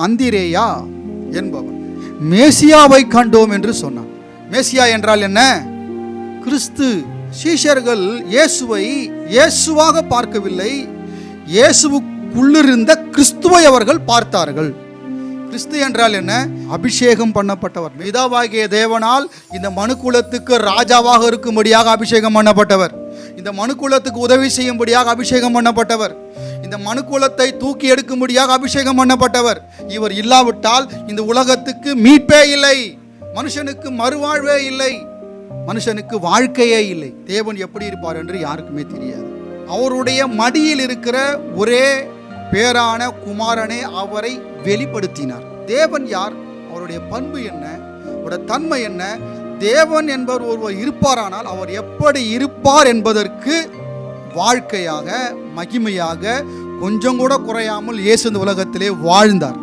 அந்திரேயா என்பவர் மேசியாவை கண்டோம் என்று சொன்னான். மேசியா என்றால் என்ன? கிறிஸ்து. சீஷர்கள் இயேசுவை இயேசுவாக பார்க்கவில்லை, இயேசுவுக்குள்ளிருந்த கிறிஸ்துவை அவர்கள் பார்த்தார்கள். கிறிஸ்து என்றால் என்ன? அபிஷேகம் பண்ணப்பட்டவர். பிதாவாகிய தேவனால் இந்த மனுக்குலத்துக்கு ராஜாவாக இருக்கும்படியாக அபிஷேகம் பண்ணப்பட்டவர். இந்த மனுக்குலத்துக்கு உதவி செய்யும்படியாக அபிஷேகம் பண்ணப்பட்டவர். இந்த மனுக்குலத்தை தூக்கி எடுக்கும்படியாக அபிஷேகம் பண்ணப்பட்டவர். இவர் இல்லாவிட்டால் இந்த உலகத்துக்கு மீட்பே இல்லை, மனுஷனுக்கு மறுவாழ்வே இல்லை, மனுஷனுக்கு வாழ்க்கையே இல்லை. தேவன் எப்படி இருப்பார் என்று யாருக்குமே தெரியாது. அவருடைய மடியில் இருக்கிற ஒரே பேரான குமாரனே அவரை வெளிப்படுத்தினார். தேவன் யார்? அவருடைய பண்பு என்ன? அவருடைய தன்மை என்ன? தேவன் என்பவர் ஒருவர் இருப்பாரானால் அவர் எப்படி இருப்பார் என்பதற்கு வாழ்க்கையாக, மகிமையாக, கொஞ்சம் கூட குறையாமல் இயேசு இந்த உலகத்திலே வாழ்ந்தார்.